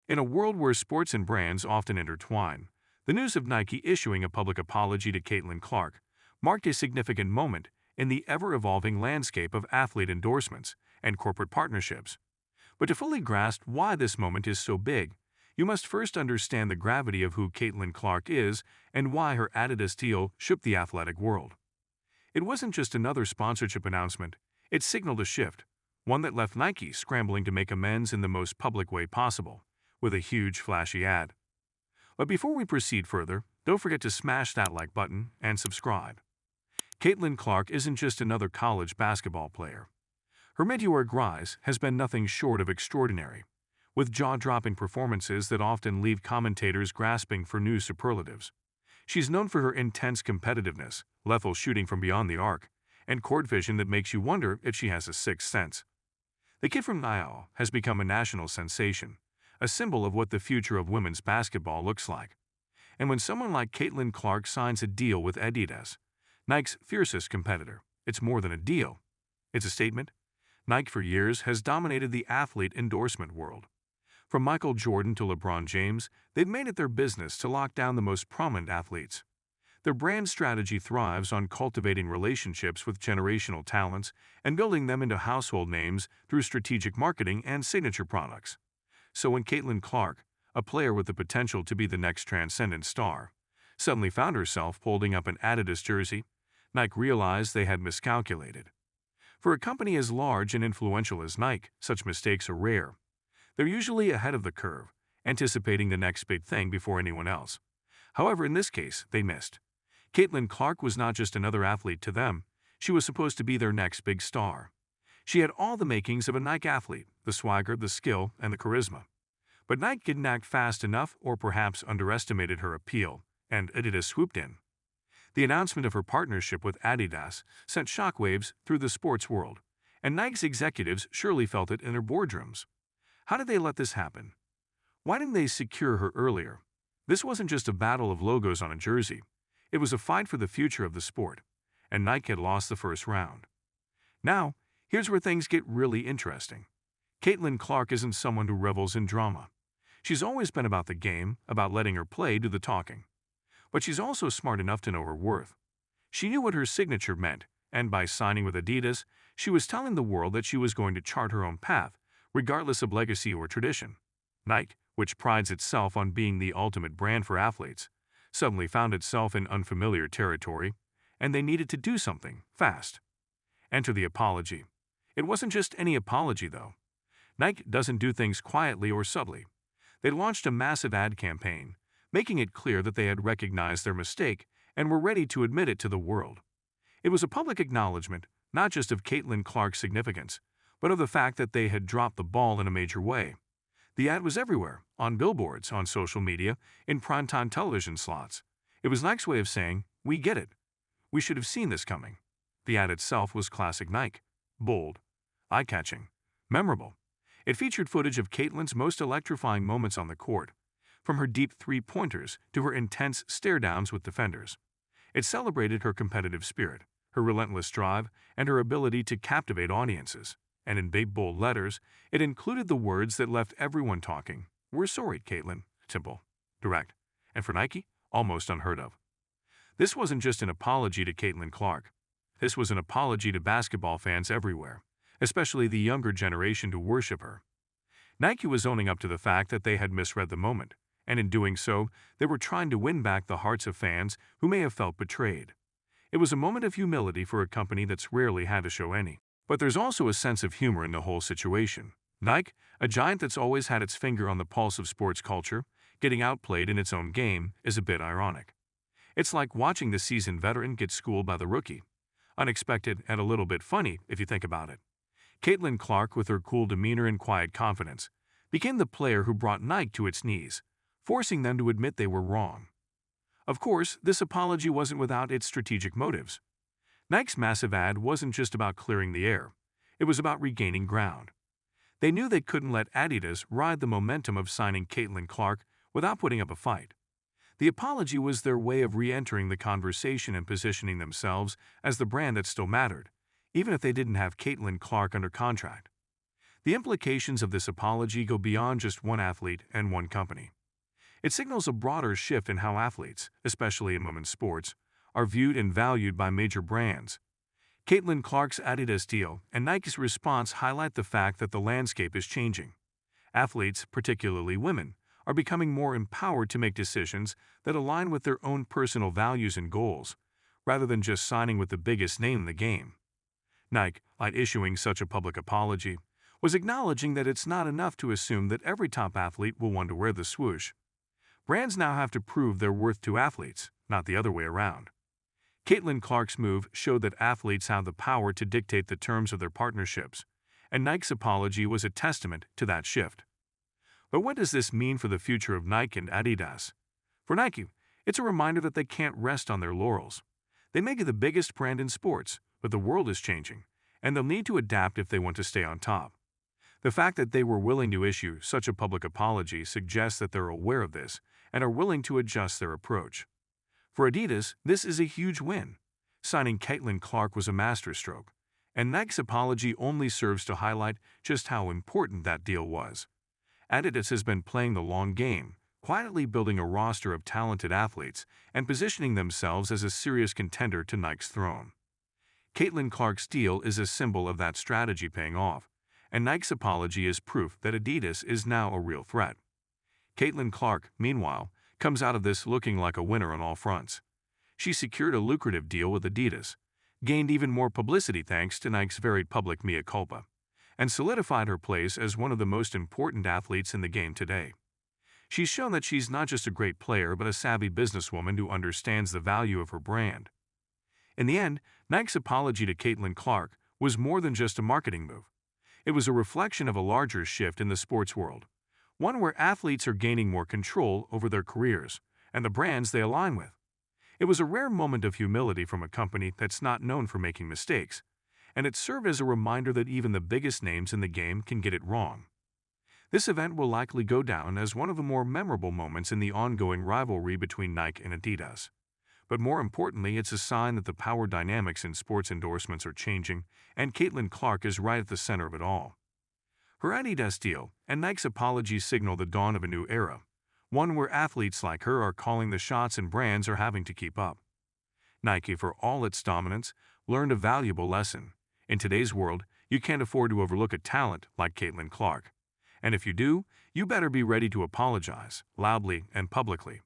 In a world where sports and brands often intertwine, the news of Nike issuing a public apology to Caitlin Clark marked a significant moment in the ever-evolving landscape of athlete endorsements and corporate partnerships. But to fully grasp why this moment is so big, you must first understand the gravity of who Caitlin Clark is and why her ADIDAS deal shook the athletic world. It wasn't just another sponsorship announcement, it signaled a shift, one that left Nike scrambling to make amends in the most public way possible, with a huge flashy ad. But before we proceed further, don't forget to smash that like button and subscribe. Caitlin Clark isn't just another college basketball player. Her meteoric rise has been nothing short of extraordinary, with jaw-dropping performances that often leave commentators grasping for new superlatives. She's known for her intense competitiveness, lethal shooting from beyond the arc, and court vision that makes you wonder if she has a sixth sense. The kid from Nile has become a national sensation, a symbol of what the future of women's basketball looks like. And when someone like Caitlin Clark signs a deal with ADIDAS, Nike's fiercest competitor, it's more than a deal. It's a statement. Nike for years has dominated the athlete endorsement world. From Michael Jordan to LeBron James, they've made it their business to lock down the most prominent athletes. Their brand strategy thrives on cultivating relationships with generational talents and building them into household names through strategic marketing and signature products. So when Caitlin Clark, a player with the potential to be the next transcendent star, suddenly found herself holding up an ADIDAS jersey, Nike realized they had miscalculated. For a company as large and influential as Nike, such mistakes are rare. They're usually ahead of the curve, anticipating the next big thing before anyone else. However, in this case, they missed. Caitlin Clark was not just another athlete to them, she was supposed to be their next big star. She had all the makings of a Nike athlete, the swagger, the skill, and the charisma. But Nike didn't act fast enough or perhaps underestimated her appeal, and ADIDAS swooped in. The announcement of her partnership with ADIDAS sent shockwaves through the sports world, and Nike's executives surely felt it in their boardrooms. How did they let this happen? Why didn't they secure her earlier? This wasn't just a battle of logos on a jersey. It was a fight for the future of the sport, and Nike had lost the first round. Now, here's where things get really interesting. Caitlin Clark isn't someone who revels in drama. She's always been about the game, about letting her play do the talking. But she's also smart enough to know her worth. She knew what her signature meant, and by signing with ADIDAS, she was telling the world that she was going to chart her own path, regardless of legacy or tradition. Nike, which prides itself on being the ultimate brand for athletes, suddenly found itself in unfamiliar territory, and they needed to do something, fast. Enter the apology. It wasn't just any apology, though. Nike doesn't do things quietly or subtly. They launched a massive ad campaign, making it clear that they had recognized their mistake and were ready to admit it to the world. It was a public acknowledgement, not just of Caitlin Clark's significance, but of the fact that they had dropped the ball in a major way. The ad was everywhere, on billboards, on social media, in primetime television slots. It was Nike's way of saying, "We get it. We should have seen this coming." The ad itself was classic Nike. Bold, eye-catching, memorable. It featured footage of Caitlin's most electrifying moments on the court, from her deep three-pointers to her intense stare-downs with defenders. It celebrated her competitive spirit, her relentless drive, and her ability to captivate audiences. And in big, bold letters, it included the words that left everyone talking. "We're sorry, Caitlin." Simple, direct, and for Nike, almost unheard of. This wasn't just an apology to Caitlin Clark. This was an apology to basketball fans everywhere, especially the younger generation who worship her. Nike was owning up to the fact that they had misread the moment, and in doing so, they were trying to win back the hearts of fans who may have felt betrayed. It was a moment of humility for a company that's rarely had to show any. But there's also a sense of humor in the whole situation. Nike, a giant that's always had its finger on the pulse of sports culture, getting outplayed in its own game, is a bit ironic. It's like watching the seasoned veteran get schooled by the rookie. Unexpected and a little bit funny if you think about it. Caitlin Clark, with her cool demeanor and quiet confidence, became the player who brought Nike to its knees, forcing them to admit they were wrong. Of course, this apology wasn't without its strategic motives. Nike's massive ad wasn't just about clearing the air. It was about regaining ground. They knew they couldn't let ADIDAS ride the momentum of signing Caitlin Clark without putting up a fight. The apology was their way of re-entering the conversation and positioning themselves as the brand that still mattered, even if they didn't have Caitlin Clark under contract. The implications of this apology go beyond just one athlete and one company. It signals a broader shift in how athletes, especially in women's sports, are viewed and valued by major brands. Caitlin Clark's ADIDAS deal and Nike's response highlight the fact that the landscape is changing. Athletes, particularly women, are becoming more empowered to make decisions that align with their own personal values and goals, rather than just signing with the biggest name in the game. Nike, by issuing such a public apology, was acknowledging that it's not enough to assume that every top athlete will want to wear the swoosh. Brands now have to prove their worth to athletes, not the other way around. Caitlin Clark's move showed that athletes have the power to dictate the terms of their partnerships, and Nike's apology was a testament to that shift. But what does this mean for the future of Nike and ADIDAS? For Nike, it's a reminder that they can't rest on their laurels. They may be the biggest brand in sports, but the world is changing, and they'll need to adapt if they want to stay on top. The fact that they were willing to issue such a public apology suggests that they're aware of this and are willing to adjust their approach. For ADIDAS, this is a huge win. Signing Caitlin Clark was a masterstroke, and Nike's apology only serves to highlight just how important that deal was. ADIDAS has been playing the long game, quietly building a roster of talented athletes and positioning themselves as a serious contender to Nike's throne. Caitlin Clark's deal is a symbol of that strategy paying off, and Nike's apology is proof that ADIDAS is now a real threat. Caitlin Clark, meanwhile, comes out of this looking like a winner on all fronts. She secured a lucrative deal with ADIDAS, gained even more publicity thanks to Nike's very public mea culpa, and solidified her place as one of the most important athletes in the game today. She's shown that she's not just a great player but a savvy businesswoman who understands the value of her brand. In the end, Nike's apology to Caitlin Clark was more than just a marketing move. It was a reflection of a larger shift in the sports world, one where athletes are gaining more control over their careers and the brands they align with. It was a rare moment of humility from a company that's not known for making mistakes, and it served as a reminder that even the biggest names in the game can get it wrong. This event will likely go down as one of the more memorable moments in the ongoing rivalry between Nike and ADIDAS. But more importantly, it's a sign that the power dynamics in sports endorsements are changing, and Caitlin Clark is right at the center of it all. Her ADIDAS deal and Nike's apology signal the dawn of a new era, one where athletes like her are calling the shots and brands are having to keep up. Nike, for all its dominance, learned a valuable lesson. In today's world, you can't afford to overlook a talent like Caitlin Clark. And if you do, you better be ready to apologize, loudly and publicly.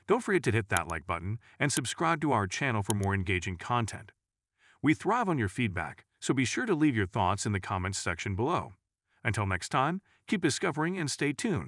Don't forget to hit that like button and subscribe to our channel for more engaging content. We thrive on your feedback, so be sure to leave your thoughts in the comments section below. Until next time, keep discovering and stay tuned.